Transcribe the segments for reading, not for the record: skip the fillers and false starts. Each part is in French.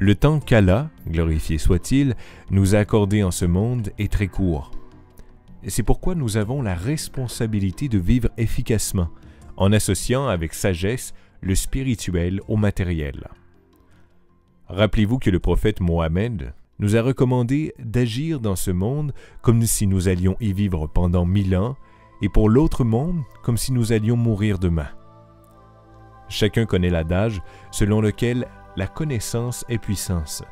Le temps qu'Allah, glorifié soit-il, nous a accordé en ce monde est très court. C'est pourquoi nous avons la responsabilité de vivre efficacement, en associant avec sagesse le spirituel au matériel. Rappelez-vous que le prophète Mohammed nous a recommandé d'agir dans ce monde comme si nous allions y vivre pendant 1000 ans, et pour l'autre monde comme si nous allions mourir demain. Chacun connaît l'adage selon lequel la connaissance est puissance.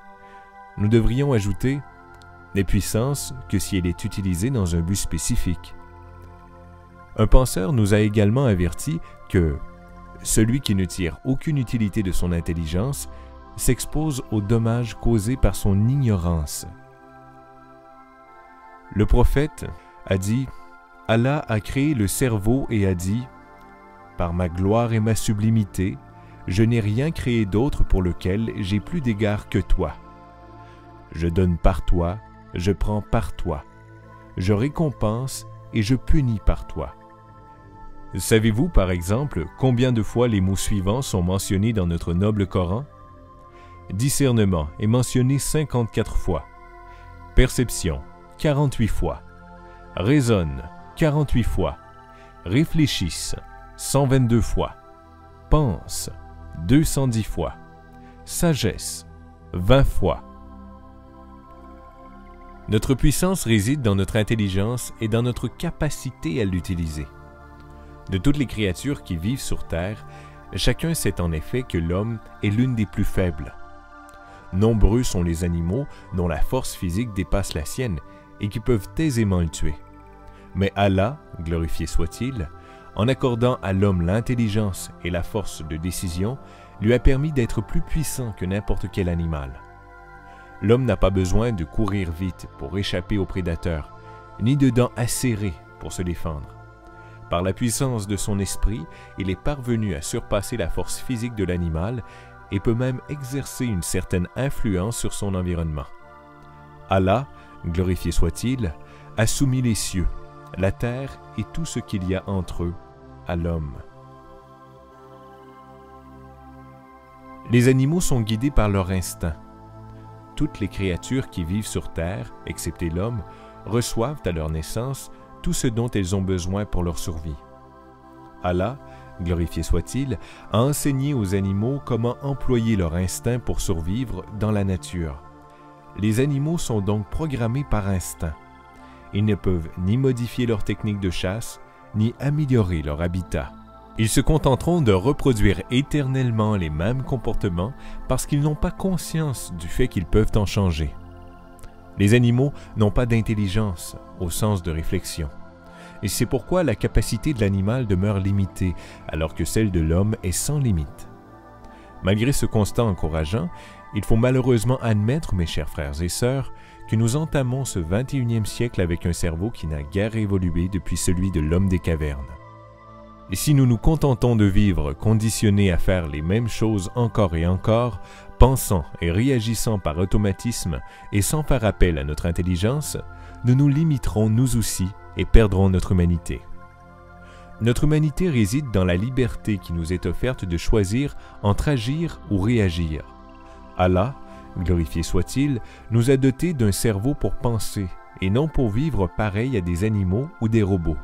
Nous devrions ajouter « n'est puissance que si elle est utilisée dans un but spécifique ». Un penseur nous a également averti que « celui qui ne tire aucune utilité de son intelligence s'expose aux dommages causés par son ignorance ». Le prophète a dit « Allah a créé le cerveau et a dit « Par ma gloire et ma sublimité, je n'ai rien créé d'autre pour lequel j'ai plus d'égard que toi. Je donne par toi, je prends par toi. Je récompense et je punis par toi. » Savez-vous, par exemple, combien de fois les mots suivants sont mentionnés dans notre noble Coran? Discernement est mentionné 54 fois. Perception, 48 fois. Raisonne, 48 fois. Réfléchisse, 122 fois. Pense, 210 fois. Sagesse, 20 fois. Notre puissance réside dans notre intelligence et dans notre capacité à l'utiliser. De toutes les créatures qui vivent sur Terre, chacun sait en effet que l'homme est l'une des plus faibles. Nombreux sont les animaux dont la force physique dépasse la sienne et qui peuvent aisément le tuer. Mais Allah, glorifié soit-il, en accordant à l'homme l'intelligence et la force de décision, lui a permis d'être plus puissant que n'importe quel animal. L'homme n'a pas besoin de courir vite pour échapper aux prédateurs, ni de dents acérées pour se défendre. Par la puissance de son esprit, il est parvenu à surpasser la force physique de l'animal et peut même exercer une certaine influence sur son environnement. Allah, glorifié soit-il, a soumis les cieux, la terre et tout ce qu'il y a entre eux à l'homme. Les animaux sont guidés par leur instinct. Toutes les créatures qui vivent sur terre, excepté l'homme, reçoivent à leur naissance tout ce dont elles ont besoin pour leur survie. Allah, glorifié soit-il, a enseigné aux animaux comment employer leur instinct pour survivre dans la nature. Les animaux sont donc programmés par instinct. Ils ne peuvent ni modifier leur technique de chasse, ni améliorer leur habitat. Ils se contenteront de reproduire éternellement les mêmes comportements parce qu'ils n'ont pas conscience du fait qu'ils peuvent en changer. Les animaux n'ont pas d'intelligence au sens de réflexion. Et c'est pourquoi la capacité de l'animal demeure limitée, alors que celle de l'homme est sans limite. Malgré ce constat encourageant, il faut malheureusement admettre, mes chers frères et sœurs, que nous entamons ce 21e siècle avec un cerveau qui n'a guère évolué depuis celui de l'homme des cavernes. Et si nous nous contentons de vivre conditionnés à faire les mêmes choses encore et encore, pensant et réagissant par automatisme et sans faire appel à notre intelligence, nous nous limiterons nous aussi et perdrons notre humanité. Notre humanité réside dans la liberté qui nous est offerte de choisir entre agir ou réagir. Allah, glorifié soit-il, nous a dotés d'un cerveau pour penser et non pour vivre pareil à des animaux ou des robots.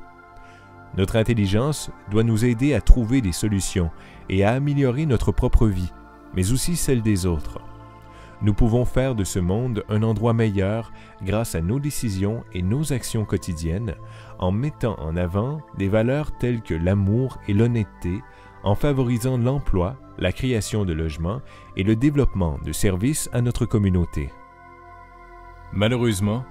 Notre intelligence doit nous aider à trouver des solutions et à améliorer notre propre vie, mais aussi celle des autres. Nous pouvons faire de ce monde un endroit meilleur grâce à nos décisions et nos actions quotidiennes, en mettant en avant des valeurs telles que l'amour et l'honnêteté, en favorisant l'emploi, la création de logements et le développement de services à notre communauté. Malheureusement,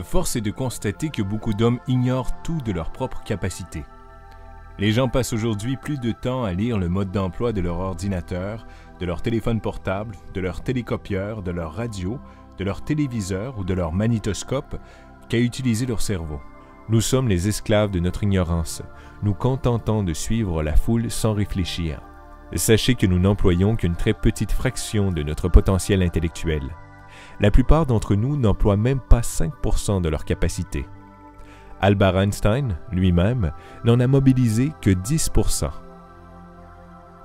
force est de constater que beaucoup d'hommes ignorent tout de leurs propres capacités. Les gens passent aujourd'hui plus de temps à lire le mode d'emploi de leur ordinateur, de leur téléphone portable, de leur télécopieur, de leur radio, de leur téléviseur ou de leur magnétoscope qu'à utiliser leur cerveau. Nous sommes les esclaves de notre ignorance, nous contentons de suivre la foule sans réfléchir. Sachez que nous n'employons qu'une très petite fraction de notre potentiel intellectuel. La plupart d'entre nous n'emploient même pas 5% de leur capacité. Albert Einstein, lui-même, n'en a mobilisé que 10%.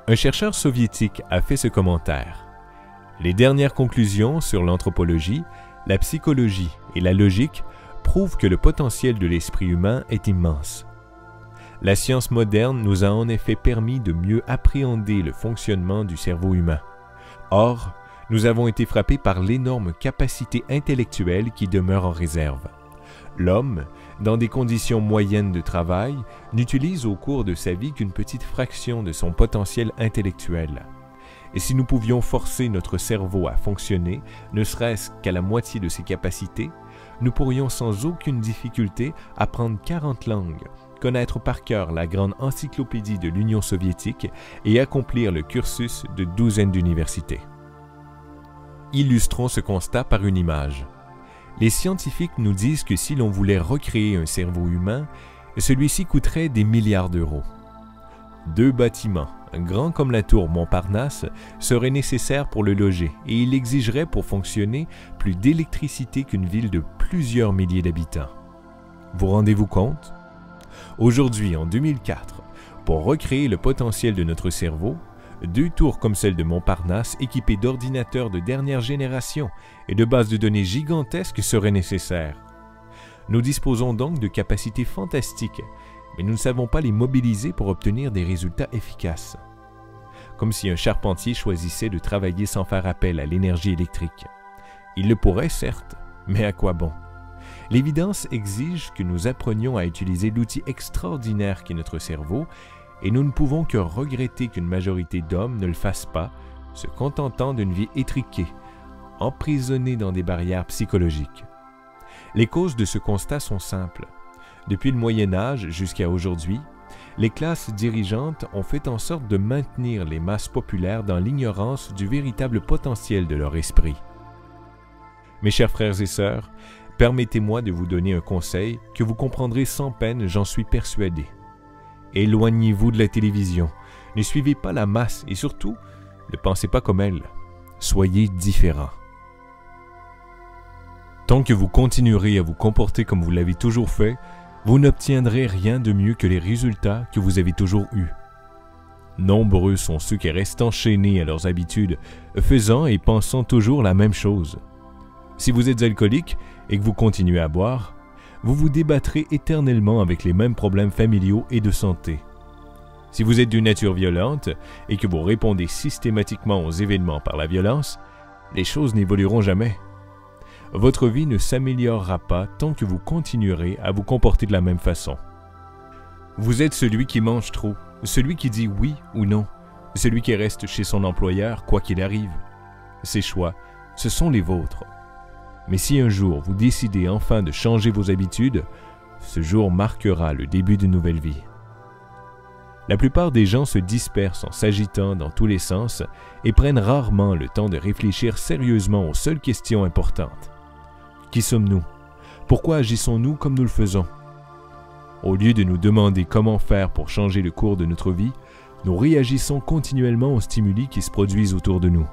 Un chercheur soviétique a fait ce commentaire. Les dernières conclusions sur l'anthropologie, la psychologie et la logique prouvent que le potentiel de l'esprit humain est immense. La science moderne nous a en effet permis de mieux appréhender le fonctionnement du cerveau humain. Or, nous avons été frappés par l'énorme capacité intellectuelle qui demeure en réserve. L'homme, dans des conditions moyennes de travail, n'utilise au cours de sa vie qu'une petite fraction de son potentiel intellectuel. Et si nous pouvions forcer notre cerveau à fonctionner, ne serait-ce qu'à la moitié de ses capacités, nous pourrions sans aucune difficulté apprendre 40 langues, connaître par cœur la grande encyclopédie de l'Union soviétique et accomplir le cursus de douzaines d'universités. Illustrons ce constat par une image. Les scientifiques nous disent que si l'on voulait recréer un cerveau humain, celui-ci coûterait des milliards d'euros. 2 bâtiments, grands comme la tour Montparnasse, seraient nécessaires pour le loger et il exigerait pour fonctionner plus d'électricité qu'une ville de plusieurs milliers d'habitants. Vous rendez-vous compte? Aujourd'hui, en 2004, pour recréer le potentiel de notre cerveau, 2 tours comme celle de Montparnasse équipées d'ordinateurs de dernière génération et de bases de données gigantesques seraient nécessaires. Nous disposons donc de capacités fantastiques, mais nous ne savons pas les mobiliser pour obtenir des résultats efficaces. Comme si un charpentier choisissait de travailler sans faire appel à l'énergie électrique. Il le pourrait, certes, mais à quoi bon? L'évidence exige que nous apprenions à utiliser l'outil extraordinaire qu'est notre cerveau, et nous ne pouvons que regretter qu'une majorité d'hommes ne le fassent pas, se contentant d'une vie étriquée, emprisonnée dans des barrières psychologiques. Les causes de ce constat sont simples. Depuis le Moyen Âge jusqu'à aujourd'hui, les classes dirigeantes ont fait en sorte de maintenir les masses populaires dans l'ignorance du véritable potentiel de leur esprit. Mes chers frères et sœurs, permettez-moi de vous donner un conseil que vous comprendrez sans peine, j'en suis persuadé. Éloignez-vous de la télévision, ne suivez pas la masse et surtout, ne pensez pas comme elle. Soyez différents. Tant que vous continuerez à vous comporter comme vous l'avez toujours fait, vous n'obtiendrez rien de mieux que les résultats que vous avez toujours eus. Nombreux sont ceux qui restent enchaînés à leurs habitudes, faisant et pensant toujours la même chose. Si vous êtes alcoolique et que vous continuez à boire, vous vous débattrez éternellement avec les mêmes problèmes familiaux et de santé. Si vous êtes d'une nature violente et que vous répondez systématiquement aux événements par la violence, les choses n'évolueront jamais. Votre vie ne s'améliorera pas tant que vous continuerez à vous comporter de la même façon. Vous êtes celui qui mange trop, celui qui dit oui ou non, celui qui reste chez son employeur quoi qu'il arrive. Ces choix, ce sont les vôtres. Mais si un jour vous décidez enfin de changer vos habitudes, ce jour marquera le début d'une nouvelle vie. La plupart des gens se dispersent en s'agitant dans tous les sens et prennent rarement le temps de réfléchir sérieusement aux seules questions importantes. Qui sommes-nous? Pourquoi agissons-nous comme nous le faisons? Au lieu de nous demander comment faire pour changer le cours de notre vie, nous réagissons continuellement aux stimuli qui se produisent autour de nous.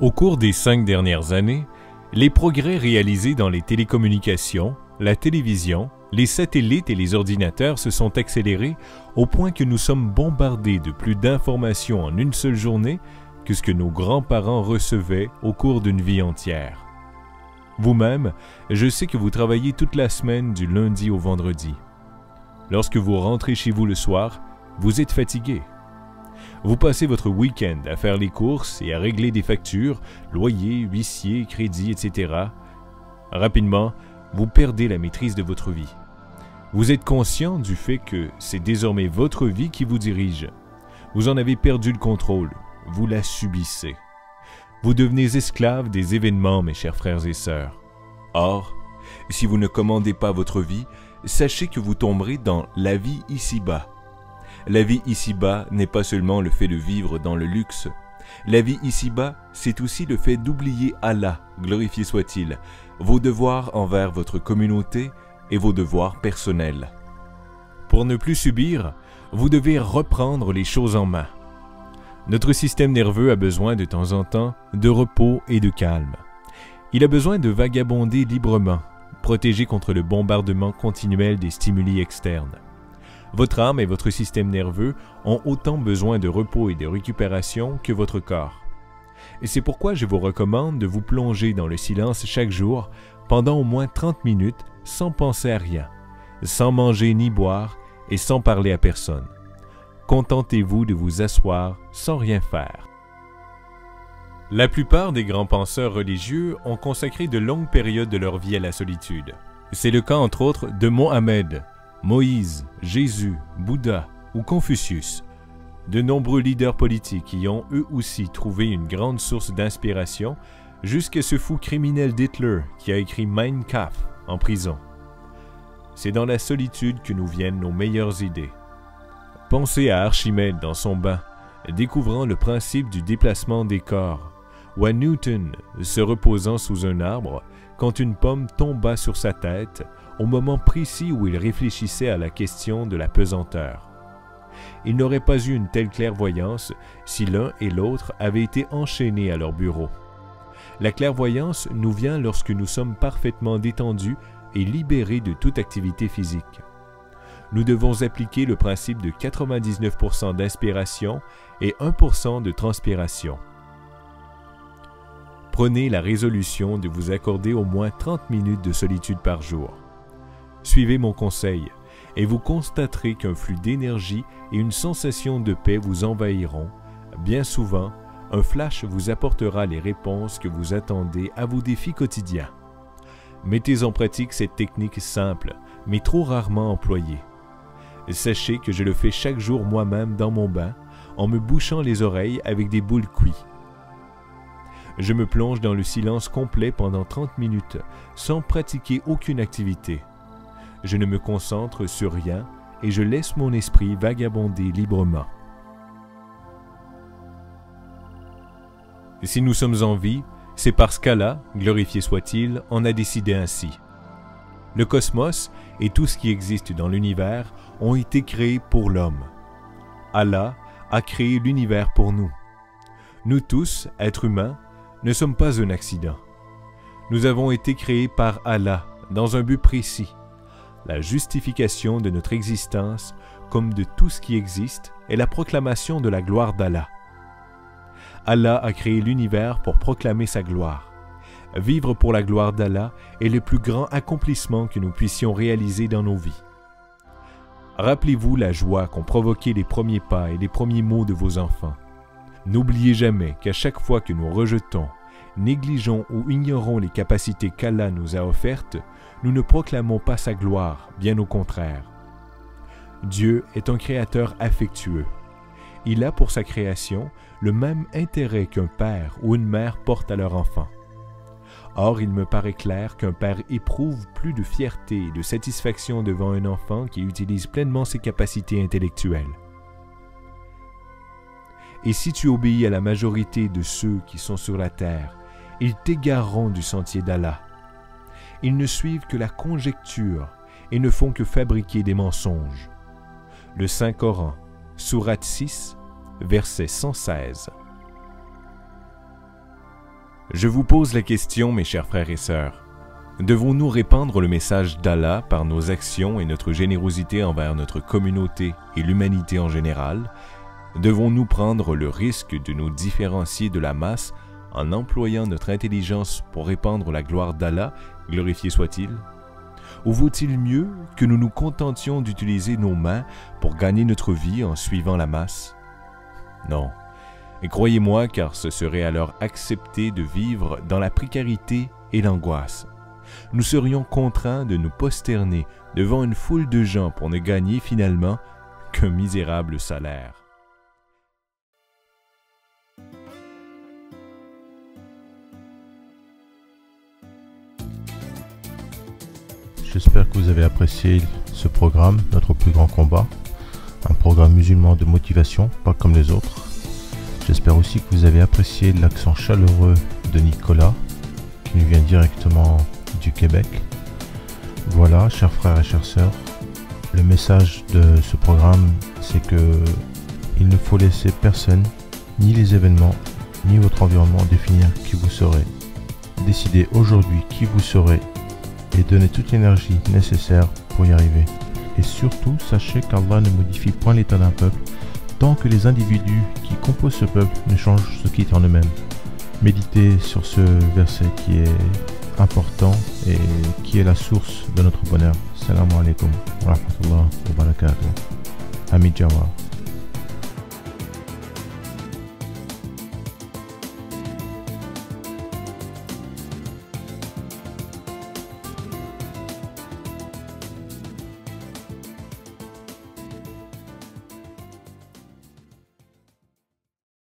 Au cours des 5 dernières années, les progrès réalisés dans les télécommunications, la télévision, les satellites et les ordinateurs se sont accélérés au point que nous sommes bombardés de plus d'informations en une seule journée que ce que nos grands-parents recevaient au cours d'une vie entière. Vous-même, je sais que vous travaillez toute la semaine du lundi au vendredi. Lorsque vous rentrez chez vous le soir, vous êtes fatigué. Vous passez votre week-end à faire les courses et à régler des factures, loyer, huissier, crédit, etc. Rapidement, vous perdez la maîtrise de votre vie. Vous êtes conscient du fait que c'est désormais votre vie qui vous dirige. Vous en avez perdu le contrôle, vous la subissez. Vous devenez esclave des événements, mes chers frères et sœurs. Or, si vous ne commandez pas votre vie, sachez que vous tomberez dans la vie ici-bas. La vie ici-bas n'est pas seulement le fait de vivre dans le luxe. La vie ici-bas, c'est aussi le fait d'oublier Allah, glorifié soit-il, vos devoirs envers votre communauté et vos devoirs personnels. Pour ne plus subir, vous devez reprendre les choses en main. Notre système nerveux a besoin de temps en temps de repos et de calme. Il a besoin de vagabonder librement, protégé contre le bombardement continuel des stimuli externes. Votre âme et votre système nerveux ont autant besoin de repos et de récupération que votre corps. Et c'est pourquoi je vous recommande de vous plonger dans le silence chaque jour pendant au moins 30 minutes sans penser à rien, sans manger ni boire et sans parler à personne. Contentez-vous de vous asseoir sans rien faire. La plupart des grands penseurs religieux ont consacré de longues périodes de leur vie à la solitude. C'est le cas entre autres de Mohammed, Moïse, Jésus, Bouddha ou Confucius. De nombreux leaders politiques y ont eux aussi trouvé une grande source d'inspiration, jusqu'à ce fou criminel d'Hitler qui a écrit Mein Kampf en prison. C'est dans la solitude que nous viennent nos meilleures idées. Pensez à Archimède dans son bain, découvrant le principe du déplacement des corps, ou à Newton se reposant sous un arbre quand une pomme tomba sur sa tête au moment précis où il réfléchissait à la question de la pesanteur. Il n'aurait pas eu une telle clairvoyance si l'un et l'autre avaient été enchaînés à leur bureau. La clairvoyance nous vient lorsque nous sommes parfaitement détendus et libérés de toute activité physique. Nous devons appliquer le principe de 99% d'inspiration et 1% de transpiration. Prenez la résolution de vous accorder au moins 30 minutes de solitude par jour. Suivez mon conseil et vous constaterez qu'un flux d'énergie et une sensation de paix vous envahiront. Bien souvent, un flash vous apportera les réponses que vous attendez à vos défis quotidiens. Mettez en pratique cette technique simple, mais trop rarement employée. Sachez que je le fais chaque jour moi-même dans mon bain, en me bouchant les oreilles avec des boules cuites. Je me plonge dans le silence complet pendant 30 minutes, sans pratiquer aucune activité. Je ne me concentre sur rien et je laisse mon esprit vagabonder librement. Si nous sommes en vie, c'est parce qu'Allah, glorifié soit-il, en a décidé ainsi. Le cosmos et tout ce qui existe dans l'univers ont été créés pour l'homme. Allah a créé l'univers pour nous. Nous tous, êtres humains, ne sommes pas un accident. Nous avons été créés par Allah dans un but précis, la justification de notre existence comme de tout ce qui existe est la proclamation de la gloire d'Allah. Allah a créé l'univers pour proclamer sa gloire. Vivre pour la gloire d'Allah est le plus grand accomplissement que nous puissions réaliser dans nos vies. Rappelez-vous la joie qu'ont provoqué les premiers pas et les premiers mots de vos enfants. N'oubliez jamais qu'à chaque fois que nous rejetons, négligeons ou ignorons les capacités qu'Allah nous a offertes, nous ne proclamons pas sa gloire, bien au contraire. Dieu est un créateur affectueux. Il a pour sa création le même intérêt qu'un père ou une mère porte à leur enfant. Or, il me paraît clair qu'un père éprouve plus de fierté et de satisfaction devant un enfant qui utilise pleinement ses capacités intellectuelles. Et si tu obéis à la majorité de ceux qui sont sur la terre, ils t'égareront du sentier d'Allah. Ils ne suivent que la conjecture et ne font que fabriquer des mensonges. Le Saint-Coran, Sourate 6, verset 116. Je vous pose la question, mes chers frères et sœurs. Devons-nous répandre le message d'Allah par nos actions et notre générosité envers notre communauté et l'humanité en général? Devons-nous prendre le risque de nous différencier de la masse en employant notre intelligence pour répandre la gloire d'Allah, glorifié soit-il? Ou vaut-il mieux que nous nous contentions d'utiliser nos mains pour gagner notre vie en suivant la masse? Non. Et croyez-moi, car ce serait alors accepter de vivre dans la précarité et l'angoisse. Nous serions contraints de nous prosterner devant une foule de gens pour ne gagner finalement qu'un misérable salaire. J'espère que vous avez apprécié ce programme, Notre plus grand combat, un programme musulman de motivation, pas comme les autres. J'espère aussi que vous avez apprécié l'accent chaleureux de Nicolas, qui nous vient directement du Québec. Voilà, chers frères et chères sœurs, le message de ce programme, c'est que il ne faut laisser personne, ni les événements, ni votre environnement définir qui vous serez. Décidez aujourd'hui qui vous serez et donnez toute l'énergie nécessaire pour y arriver. Et surtout, sachez qu'Allah ne modifie point l'état d'un peuple tant que les individus qui composent ce peuple ne changent ce qui est en eux-mêmes. méditer sur ce verset qui est important et qui est la source de notre bonheur. Salam alaikum wa rahmatullah wa barakatuh. Hamid Jawad.